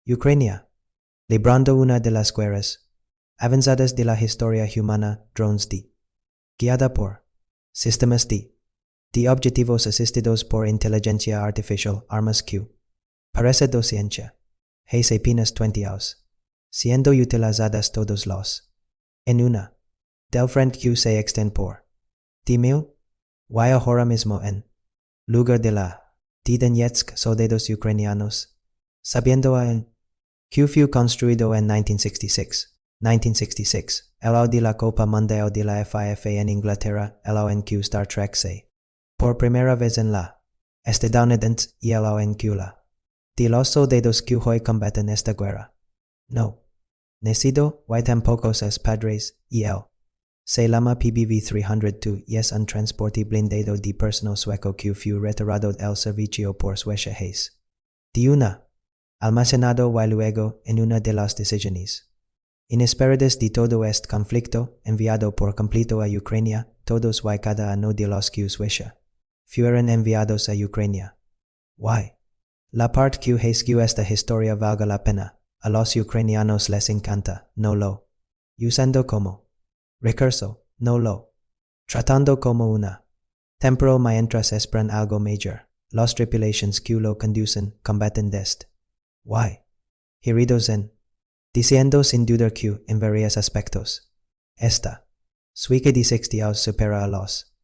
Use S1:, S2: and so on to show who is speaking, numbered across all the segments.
S1: Ucrania. Librando una de las guerras avanzadas de la historia humana, drones D. Guiada por sistemas D. Objetivos asistidos por inteligencia artificial, armas Q. Parece dociencia. Hace apenas 20 años. Siendo utilizadas todos los. En una. Del frente Q se extiende por. D1000. Y ahora mismo en. Lugar de la. Donetsk soldados ucranianos. Sabiendo en. Q fue construido en 1966. El de la Copa Mundial de la FIFA en Inglaterra, el en Q Star Trek C. Por primera vez en la. Estadounidense y el en Q la. De los soldados que hoy combaten esta guerra. No. Nacido, y tampoco sus padres, y él. Se llama PBV-302 y es un transporte blindado de personal sueco que fue retirado del servicio por Suecia Hayes. De una. Almacenado y luego en una de las decisiones inesperadas de todo este conflicto, enviado por completo a Ucrania, todos y cada uno de los que Suecia fueron enviados a Ucrania. Y. La parte que hace que esta historia valga la pena, a los ucranianos les encanta, no lo. Usando como recurso, no lo. Tratando como una. Temporal mientras esperan algo mayor, los tripulations que lo conducen combaten desde. Y. Heridos en. Diciendo sin dudar que, en varios aspectos. Esta. Suecia de 60 supera a los.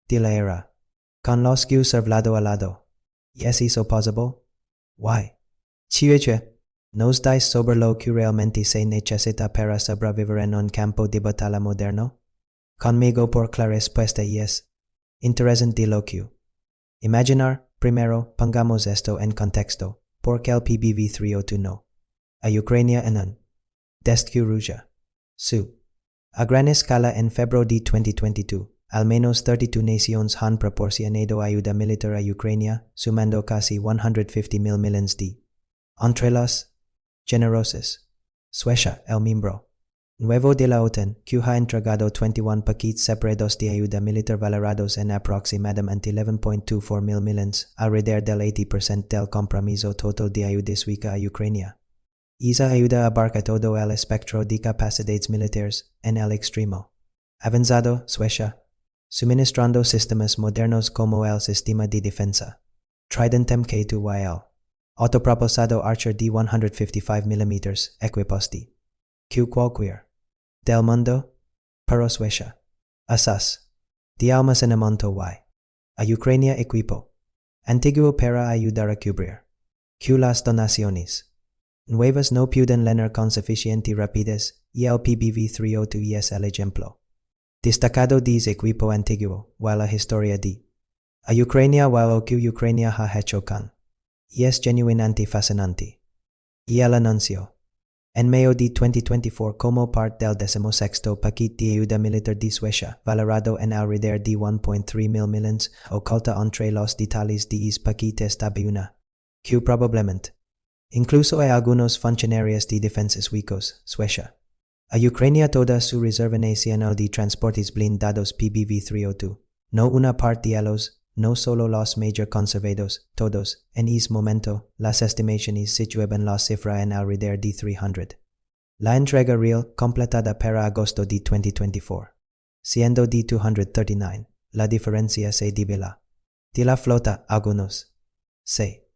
S1: De la era. Con los que serv lado a lado. ¿Y es eso posible? Y. Suecia. ¿Nos dais sobre lo que realmente se necesita para sobrevivir en un campo de batalla moderno? Conmigo por la respuesta y es. Interesante lo que. Imaginar, primero, pongamos esto en contexto. Porque el PBV-302 no. A Ucrania en un. Desde Rusia. Su. A gran escala en febrero de 2022, al menos 32 naciones han proporcionado ayuda militar a Ucrania, sumando casi 150,000 millones de. Entre los generosos. Suecia, el miembro nuevo de la OTAN, que ha entregado 21 paquetes separados de ayuda militar valorados en aproximadamente 11.24 mil millones, alrededor del 80% del compromiso total de ayuda sueca a Ucrania. Esa ayuda abarca todo el espectro de capacidades militares, en el extremo avanzado, Suecia, suministrando sistemas modernos como el sistema de defensa Trident Mk2 y el autopropulsado Archer de 155 mm, equipos de Q cualquier del mundo, para Suecia. Asas. De almacenamiento y. A Ucrania equipo. Antiguo para ayudar a cubrir. Q las donaciones. Nuevas no pueden leer con suficiente rapidez y el PBV-302 es el ejemplo. Destacado de equipo antiguo, y la historia de. A Ucrania y lo que Ucrania ha hecho con. Y es genuinamente fascinante. Y el anuncio. En mayo de 2024 como parte del 16º paquete de ayuda militar de Suecia, valorado en alrededor de 1.3 mil millones, oculta entre los detalles de ese paquete esta una. Que probablemente. Incluso hay algunos funcionarios de defensa suecos, Suecia. A Ucrania toda su reserva nacional de transportes blindados PBV-302, no una parte de ellos, no solo los major conservados, todos, en ese momento, las estimaciones situaban la cifra en alrededor de 300. La entrega real completada para agosto de 2024, siendo de 239, la diferencia se devela. De la flota, algunos. Se.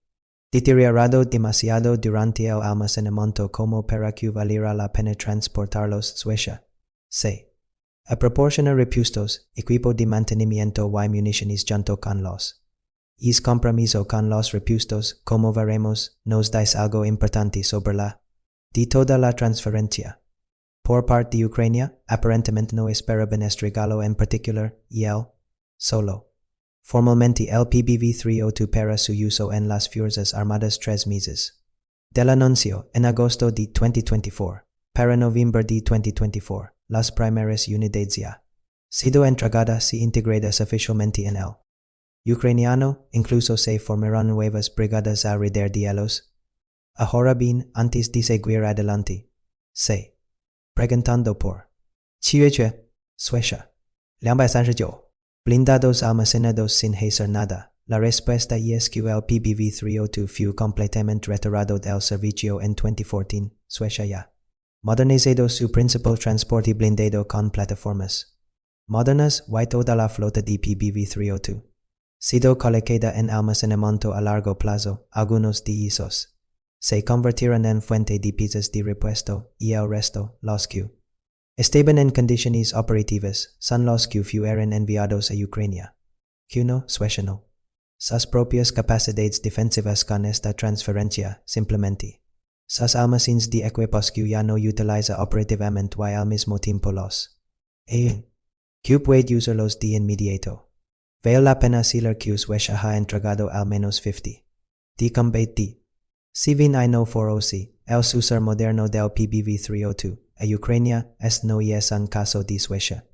S1: Deteriorado demasiado durante el almacenamiento como para que valiera la pena transportarlos Suecia. Se. A proporcionar repuestos, equipo de mantenimiento y municiones junto con los. Es compromiso con los repuestos, como veremos, nos dais algo importante sobre la. De toda la transferencia. Por parte de Ucrania, aparentemente no esperaban este regalo en particular, y él, solo. Formalmente el PBV-302 para su uso en las fuerzas armadas 3 meses. Del anuncio, en agosto de 2024, para noviembre de 2024. Las primeras unidades ya sido entregadas y integradas oficialmente en el ucraniano, incluso se formaron nuevas brigadas alrededor de ellos. Ahora bien, antes de seguir adelante, se preguntando por Suecia, 239, blindados almacenados sin hacer nada, La respuesta ESQL PBV 302 fue completamente retirado del servicio en 2014, Suecia ya modernizado su principal transporte blindado con plataformas modernas y toda la flota de PBV 302 sido colocada en almacenamiento a largo plazo. Algunos de esos se convirtieron en fuente de piezas de repuesto y el resto, los que estaban en condiciones operativas, son los que fueron enviados a Ucrania. Q1 Suecia no sus propias capacidades defensivas con esta transferencia, simplemente sus almacenes de equipos que ya no utiliza operativamente y al mismo tiempo los que puede usarlos de inmediato. Vale la pena decir que Suecia ha entregado al menos 50 de combate. Si bien hay no forosi, el usar moderno del PBV 302 a Ucrania es no es un caso de Suecia.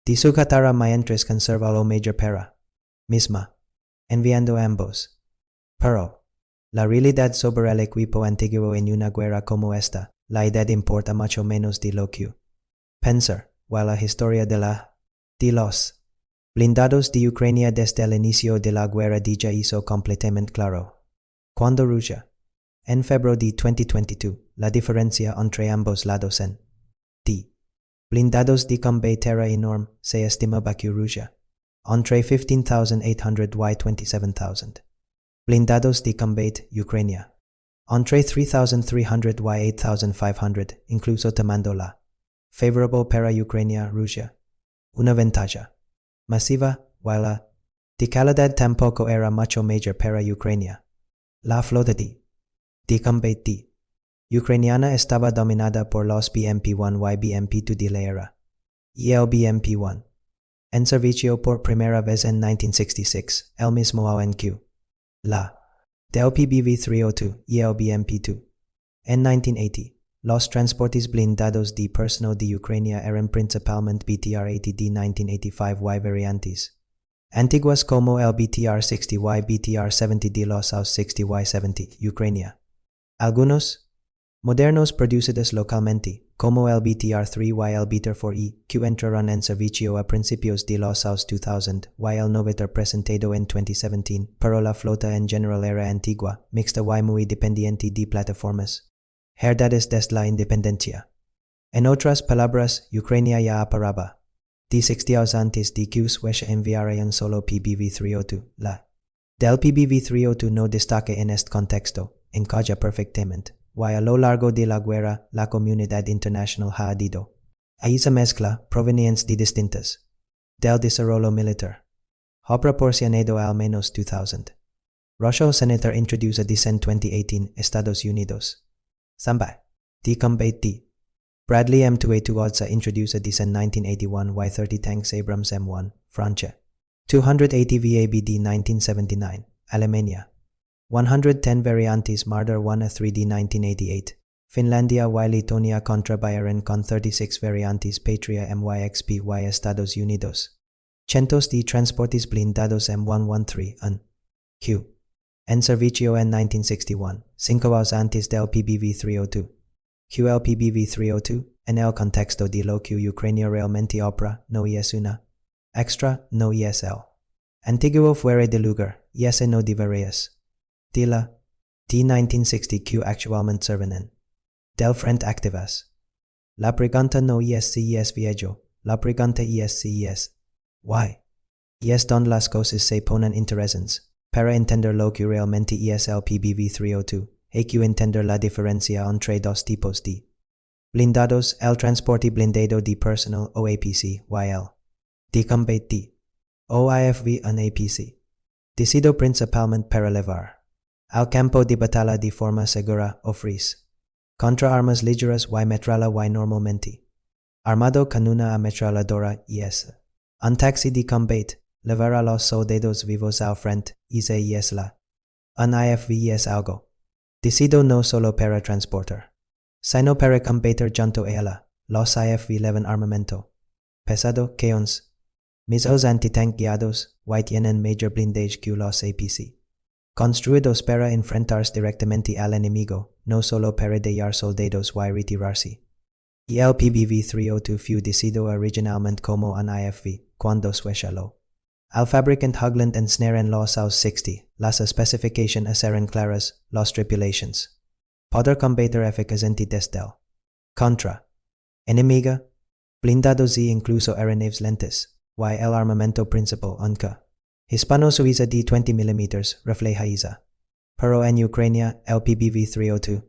S1: De su catara mientras conserva la mayor para misma, enviando ambos. Pero la realidad sobre el equipo antiguo en una guerra como esta, la edad importa mucho menos de lo que pensar, o la historia de los blindados de Ucrania desde el inicio de la guerra ya hizo completamente claro. Contra Rusia. En febrero de 2022, la diferencia entre ambos lados en de blindados de combate era enorme. Se estimaba que Rusia entre 15,800 y 27,000 blindados de combate Ucrania entre 3,300 y 8,500, incluso tomando la favorable para Ucrania. Rusia una ventaja masiva, while la de calidad tampoco era mucho mayor para Ucrania. La flota de combate ucraniana estaba dominada por los BMP-1 y BMP-2 de la era, y el BMP-1 en servicio por primera vez en 1966, el mismo año que la del PBV 302 y el BMP-2. En 1980, los transportes blindados de personal de Ucrania eran principalmente BTR-80 de 1985 y variantes antiguas como el BTR-60 y BTR-70 de los años 60 y 70, Ucrania. Algunos modernos producidos localmente, como el BTR-3 y el BTR-4E, que entraron en servicio a principios de los años 2000 y el novator presentado en 2017, pero la flota en general era antigua, mixta y muy dependiente de plataformas heredadas desde la independencia. En otras palabras, Ucrania ya operaba de 60 años antes de que Suecia enviara un solo PBV 302. La del PBV 302 no destaca en este contexto, encaja perfectamente, y a lo largo de la guerra la comunidad internacional ha adido a esa mezcla provenientes de distintas del desarrollo militar. Ha proporcionado al menos 2000. Rusia Senator introduced this in 2018, Estados Unidos. Samba. De combate. Bradley M2A2 odds introduced this in 1981 y 30 tanks Abrams M1, Francia. 280 VABD 1979, Alemania. 110 variantes Marder 1 a 3D 1988, Finlandia y Letonia contra Bayern con 36 variantes Patria MYXP y Estados Unidos. Cientos de transportes blindados M113 and Q. En servicio en 1961, 5 años antes del PBV 302. QL PBV 302, en el contexto de lo que Ucrania realmente opera, no es una extra, no es el antiguo fuera de lugar, y ese no deberías. De la de 1960 que actualmente sirven en del frente activas. La pregunta no es si es viejo, la pregunta es si es why. Y es donde las cosas se ponen interesantes. Para entender lo que realmente es el PBV 302, hay que entender la diferencia entre dos tipos de blindados, el transporte blindado de personal o APC y el de combate o IFV en APC, decidido principalmente para llevar al campo de batalla de forma segura o fris, contra armas ligeras y metralla y normalmente armado con una ametralladora es un taxi de combate. Llevar a los soldados vivos al frente, ese es la. Un IFV es algo decidido no solo para transportar, sino para combatir junto a ella. Los IFV llevan armamento pesado que uns missiles antitank guiados y tienen mayor blindaje que los APC, construidos para enfrentarse directamente al enemigo, no solo para dejar soldados y retirarse. Y el PBV 302 fue decidido originalmente como un IFV, cuando Suecia lo Al fabricant Hugland and Snare and Law South 60, las specification eran claras, los tripulations. Poder combater eficazmente desde contra enemiga, blindados y incluso aeronaves lentes, y el armamento principal unca. Hispano-Suiza de 20 mm reflejaiza. Pero en Ucrania el PBV-302,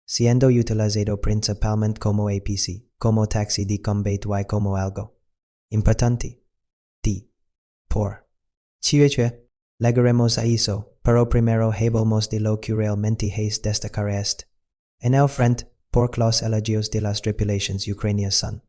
S1: siendo utilizado principalmente como APC, como taxi de combate y como algo importante. Por Chiuche, llegaremos a eso, pero primero hablemos de lo que realmente es destacar en el frente, porque los elogios de las tripulations ucranianas son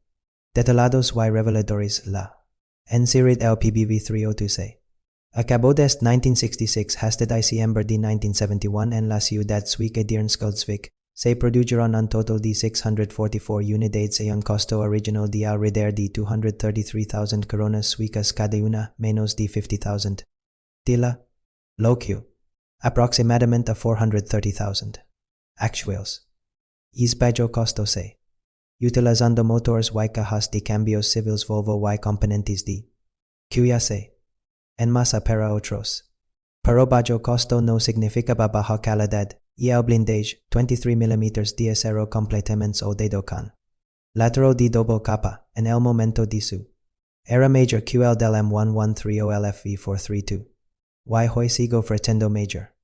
S1: detallados y reveladores la. En serie el PBV-302 se acabó desde 1966 hasta diciembre de 1971 en la ciudad sueca de Ernsköldsvik. Se produjeron un total de 644 unidades a un costo original de alrededor de 233,000 coronas suecas cada una, menos de 50,000. De la locu, aproximadamente 430,000. Actuals. Es bajo costo se. Utilizando motores y cajas de cambios civiles Volvo y componentes de QAC. En masa para otros. Pero bajo costo no significa baja calidad. Y el blindage, 23 mm de acero completamente soldado con lateral de doble capa, en el momento de su era major QL del M1130 LFV432. Y hoy sigo ofreciendo major.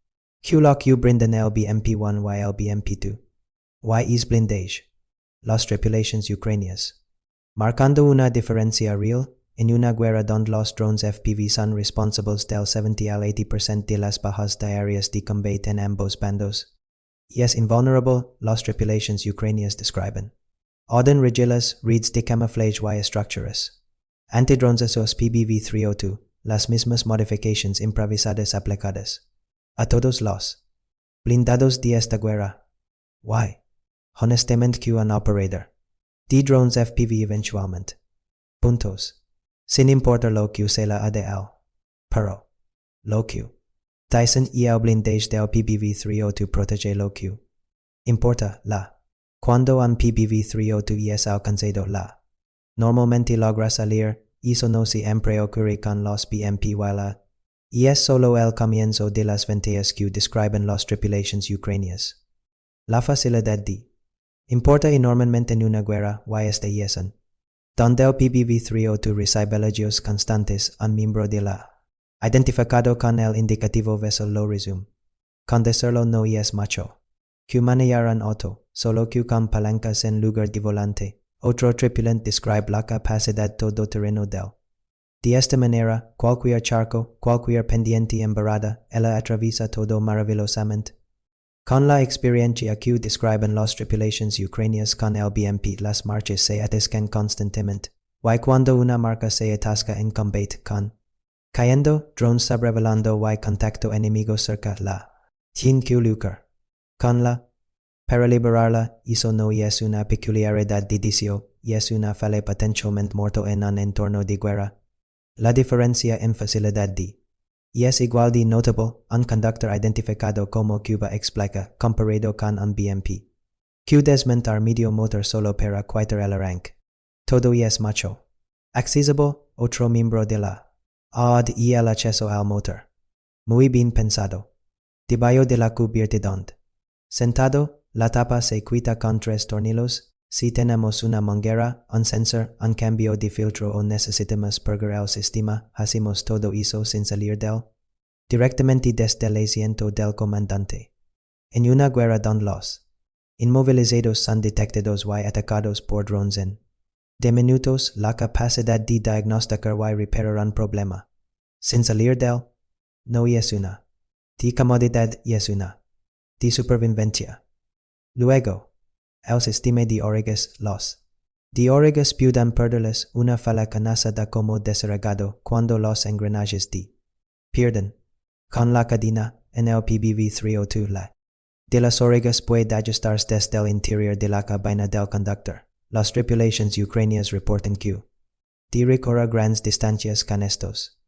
S1: QLOC brindan el BMP1 y el BMP2. Y es blindage. Las tripulations ucranianas. Marcando una diferencia real, en una guerra donde los drones FPV son responsables del 70 al 80% de las bajas diarias de combate en ambos bandos. Y es invulnerable, las tripulations ucranianas describen orden rigilas, reeds de camouflage y estructuras. Antidrones esos PBV-302, las mismas modifications improvisadas aplicadas a todos los blindados de esta guerra. Y, honestamente que un operator de drones FPV eventualmente. Puntos. Sin importar lo que se la ADL. Pero, lo que Tyson y el blindage del PBV-302 protege lo que importa la. Cuando un PBV-302 es alcanzado la. Normalmente logra salir, eso no siempre ocurre con los BMP y la. Y es solo el comienzo de las ventajas que describen las tripulations ucranianas. La facilidad de. Importa enormemente en una guerra y este yesan. Donde el PBV-302 recibe elogios constantes, un miembro de la. Identificado con el indicativo vessel lo resume. Con decirlo no es macho. Que manejar un auto, solo que con palancas en lugar de volante. Otro tripulante describe la capacidad todoterreno del. De esta manera, cualquier charco, cualquier pendiente embarrada, ella atraviesa todo maravillosamente. Con la experiencia que describen las tripulations ucranianas con el BMP, las marchas se atascan constantemente. Y cuando una marca se atasca en combate con cayendo, drones sobrevolando y contacto enemigo cerca la. Tiene que lucrar. Con la. Para liberarla, eso no es una peculiaridad de dicio, y es una falla potencialmente mortal en un entorno de guerra. La diferencia en facilidad de. Y es igual de notable, un conductor identificado como Cuba explica, comparado con un BMP. Q desmontar medio motor solo para quitar el arranque. Todo es macho. Accesible, otro miembro de la. Odd y el acceso al motor. Muy bien pensado. Debajo de la cubierta donde. Sentado, la tapa se quita con 3 tornillos. Si tenemos una manguera, un sensor, un cambio de filtro o necesitamos purgar el sistema, hacemos todo eso sin salir del. Directamente desde el asiento del comandante. En una guerra donde los inmovilizados son detectados y atacados por drones en de minutos, la capacidad de diagnosticar y reparar un problema. Sin salir del. No es una. De comodidad es una. De supervivencia. Luego. El sistema de origas los. De origas pueden perderles una falla canasada como desarregado cuando los engranajes de. Pierden. Con la cadena, en el PBV-302 la. De las origas puede ajustarse desde el interior de la cabina del conductor. Las tripulations ucranianas reportan que. De recorrer grandes distancias con estos.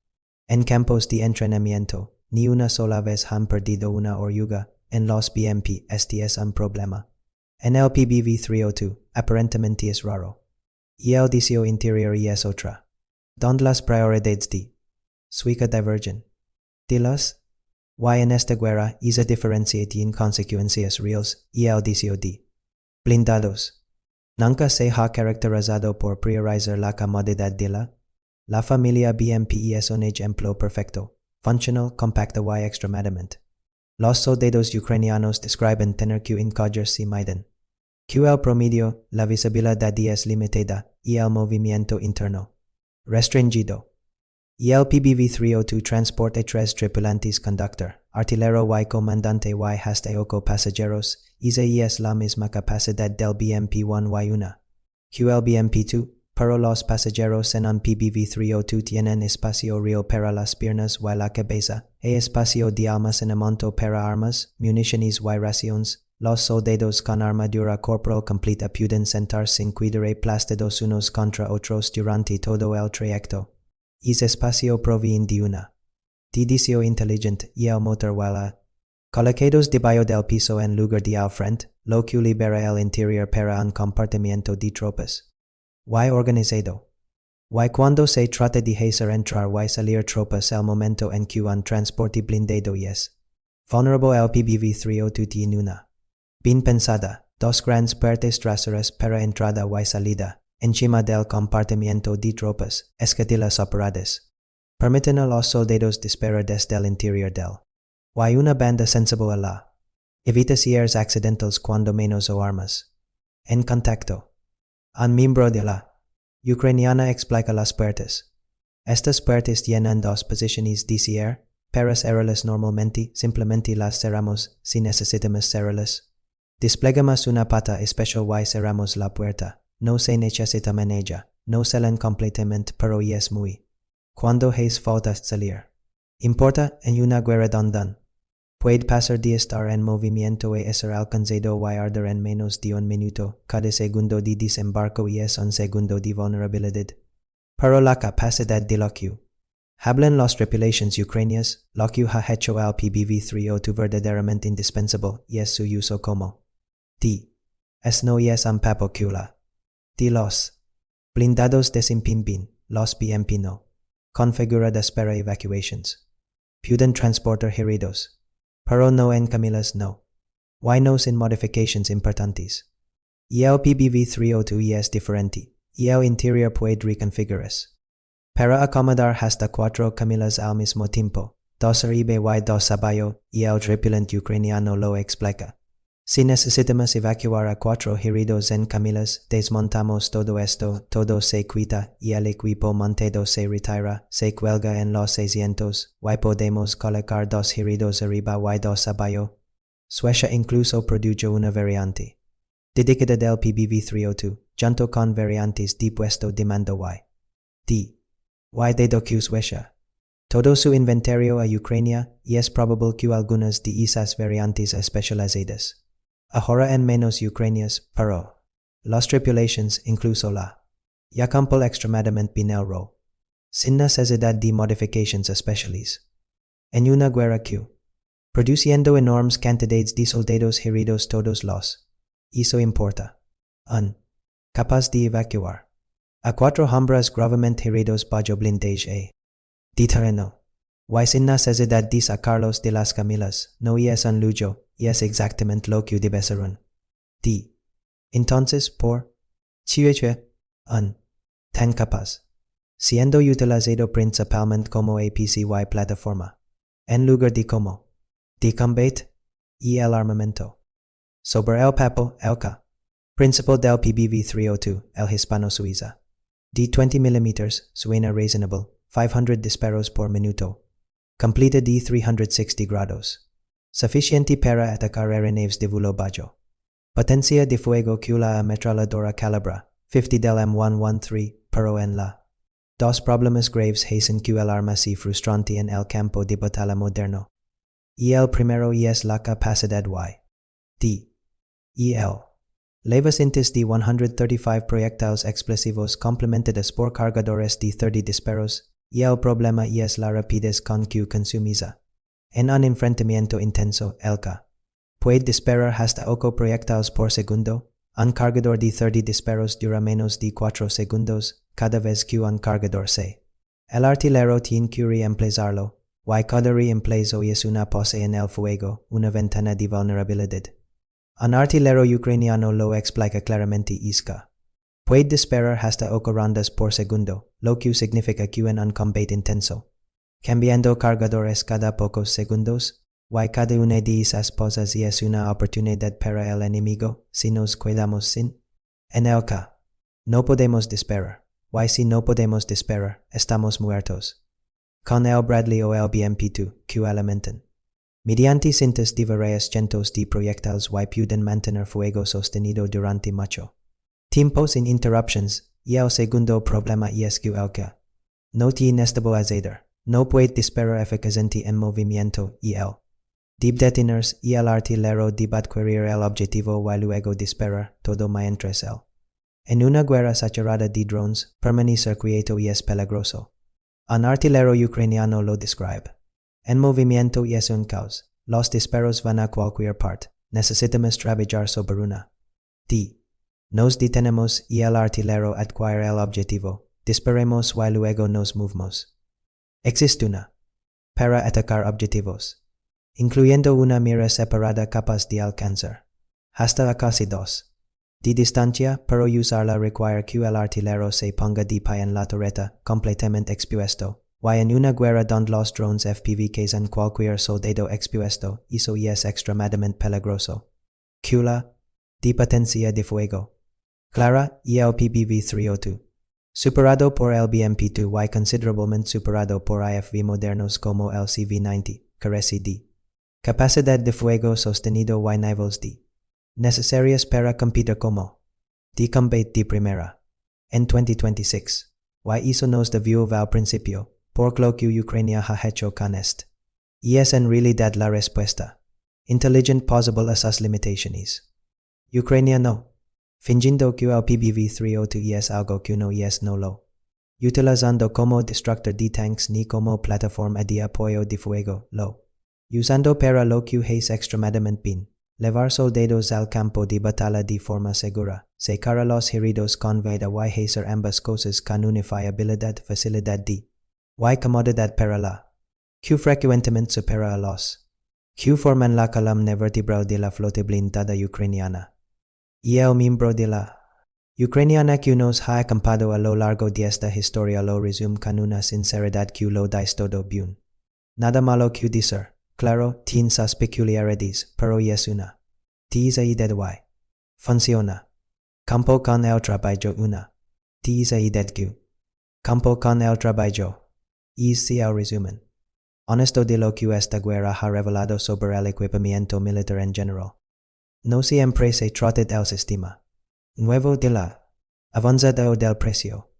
S1: En campos de entrenamiento, ni una sola vez han perdido una oruga. En los BMP este es un problema. En el PBV-302, aparentemente es raro. Y el diseño interior es otra. Donde las prioridades de Suecia divergen. Tilas, y en esta guerra isa diferenciatin consecuencias reales y el DCOD. Blindados. Nunca se ha caracterizado por priorizar la comodidad de la familia BMP es un ejemplo perfecto, funcional, compacta y extremadamente. Los soldados ucranianos describen tener que encogerse miden. Que el promedio, la visibilidad es limitada y el movimiento interno restringido. Y el PBV-302 transporte 3 tripulantes conductor, artillero y comandante y hasta 8 pasajeros, esa es la misma capacidad del BMP-1 y 1. Que el BMP-2, pero los pasajeros en un PBV-302 tienen espacio real para las piernas y la cabeza, e espacio de almacenamiento para armas, municiones y raciones. Los soldados con armadura corporal completa pueden sentarse sin cuidar aplastados unos contra otros durante todo el trayecto. Ese espacio proviene de una diseño inteligente y el motor wala colocados debajo del piso en lugar de al frente, lo que libera el interior para un compartimiento de tropas. Y organizado. Y cuando se trata de hacer entrar y salir tropas el momento en que un transporte blindado es vulnerable el PBV-302 tiene una bien pensada, dos grandes puertas traseras para entrada y salida, encima del compartimiento de tropas, escaleras operadas. Permiten a los soldados disparar desde el interior del. Y una banda sensible a la evitaciones accidentales cuando menos o armas. En contacto. Un miembro de la ucraniana explica las puertas. Estas puertas tienen dos posiciones de cierre, para cerrarlas normalmente, simplemente las cerramos si necesitamos cerrarlas. Desplegamos una pata especial y cerramos la puerta. No se necesita en ella, no salen completamente pero es muy. Cuando hace falta salir. Importa en una guerra donde puede pasar de estar en movimiento y ser alcanzado y arder en menos de un minuto. Cada segundo de desembarco es un segundo de vulnerabilidad. Pero la capacidad de lo que hablan las tripulaciones ucranianas, lo que ha hecho el PBV-302 verdaderamente indispensable es su uso como no es un papocula. De los blindados desempeñan bien, los BMP no. Configuradas para evacuations. Pueden transportar heridos. Pero no en camilas no. Y no sin modifications importantes. Y el PBV-302 es diferente, y el interior puede reconfigurarse. Para acomodar hasta 4 camilas al mismo tiempo, 2 arriba y 2 abajo, y el tripulante ucraniano lo explica. Si necesitamos evacuar a 4 heridos en camilas, desmontamos todo esto, todo se quita y el equipo montado se retira, se cuelga en los asientos, y podemos colocar 2 heridos arriba y 2 abajo. Suecia incluso produjo una variante dedicada del PBV-302, junto con variantes de puesto de mando y de docu Suecia. Todo su inventario a Ucrania y es probable que algunas de esas variantes especializadas. Ahora en menos ucranias, pero las tripulaciones, incluso la campo extremadamente bien el rol, sin necesidad de modifications especiales. En una guerra que, produciendo enormes cantidades de soldados heridos todos los, eso importa, capaz de evacuar a 4 hombres gravemente heridos bajo blindaje de terreno. Y sin necesidad de sacarlos de las camilas, no es un lujo, y es exactamente lo que debe ser un. Entonces, por tan capaz, siendo utilizado principalmente como APC y plataforma, en lugar de como, de combate y el armamento. Sobre el papel, el principal del PBV-302, el hispano-suiza, de 20 mm, suena reasonable, 500 disparos por minuto. Completa de 360 grados. Suficiente para atacar aeronaves de vuelo bajo. Potencia de fuego que la ametralladora calibra 50 del M113, pero en la. Dos problemas graves hacen que el arma sea frustrante en el campo de batalla moderno. Y el primero es la capacidad y el. Levas intes de 135 proyectiles explosivos complementados por cargadores de 30 disparos. Y el problema es la rapidez con que consumiza. En un enfrentamiento intenso, el puede disparar hasta 8 proyectiles por segundo. Un cargador de 30 disparos dura menos de 4 segundos cada vez que un cargador se El artillero tiene que reemplazarlo. Y cada reemplazo es una pose en el fuego, una ventana de vulnerabilidad. Un artillero ucraniano lo explica claramente isca. Puede disparar hasta 8 rondas por segundo, lo que significa que en un combate intenso, cambiando cargadores cada pocos segundos, y cada una de esas posas es una oportunidad para el enemigo si nos cuidamos sin. En el K, no podemos disparar, y si no podemos disparar, estamos muertos. Con el Bradley o el BMP-2, que alimentan. Mediante cientos de varios cientos de proyectiles y pueden mantener fuego sostenido durante mucho tiempo sin interruptions, y el segundo problema es que el K no tiene estabilizador, no puede disparar eficazmente en movimiento y el debe detenerse y el artillero debe adquirir el objetivo y luego disparar todo mientras él. En una guerra saturada de drones, permanecer quieto es peligroso. Un artillero ucraniano lo describe. En movimiento es un caos. Los disparos van a cualquier parte. Necesitamos trabajar sobre una. D. Nos detenemos y el artillero adquiere el objetivo. Disparemos y luego nos movemos. Existe una. Para atacar objetivos, incluyendo una mira separada capaz de alcanzar hasta casi 2 de distancia, pero usarla requiere que el artillero se ponga de pie en la torreta, completamente expuesto, y en una guerra donde los drones FPV cazan cualquier soldado expuesto, eso es extremadamente peligroso. Q la de potencia de fuego. Clara y el PBV-302. Superado por el BMP-2 y considerablemente superado por IFV modernos como el CV-90, carece de capacidad de fuego sostenido y niveles de necesarias para competir como de combate de primera. En 2026, y eso nos debió al principio, por lo que Ucrania ha hecho con este. Y es en realidad la respuesta inteligente posible a sus limitaciones. Ucrania no. Fingiendo que el PBV-302 es algo que no es no lo. Utilizando como destructor de tanks ni como plataforma de apoyo de fuego, lo. Usando para lo que es extremadamente bien. Levar soldados al campo de batalla de forma segura. Secar a los heridos con vida y hacer ambas cosas con una fiabilidad, facilidad de. Y comodidad para la. Que frecuentemente supera a los. Que forman la columna vertebral de la flota blindada ucraniana. Y el miembro de la ucraniana que nos ha acompañado a lo largo de esta historia lo resume con una sinceridad que lo dice todo bien. Nada malo que decir. Claro, tiene sus peculiaridades, pero es una. Idea y. Funciona. Campo con el trabajo una. Idea que. Campo con el trabajo. Y si el resumen. Honesto de lo que esta guerra ha revelado sobre el equipamiento militar en general. No siempre se trata del sistema nuevo de la avanzada o del precio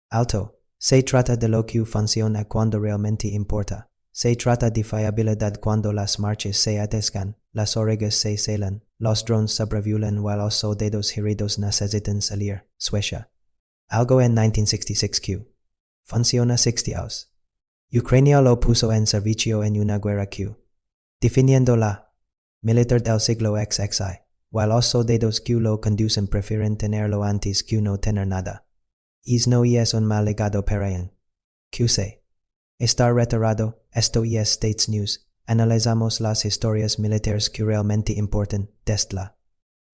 S1: alto. Se trata de lo que funciona cuando realmente importa. Se trata de fiabilidad cuando las marchas se atascan, las orejas se celan, los drones sobrevuelan y los soldados heridos necesitan salir. Suecia. Algo en 1966 que funciona 60 años. Ucrania lo puso en servicio en una guerra que, definiendo la militar del siglo XXI, y los soldados que lo conducen prefieren tenerlo antes que no tener nada. No es un mal legado para él. QC. Está retirado, esto es States News, analizamos las historias militares que realmente importan, desde la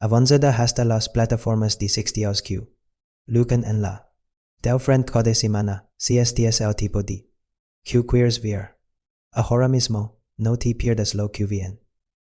S1: avanzada hasta las plataformas de 60 años que luchan en la del frente cada semana, si este es el tipo de que quieres ver. Ahora mismo, no te pierdas lo que viene.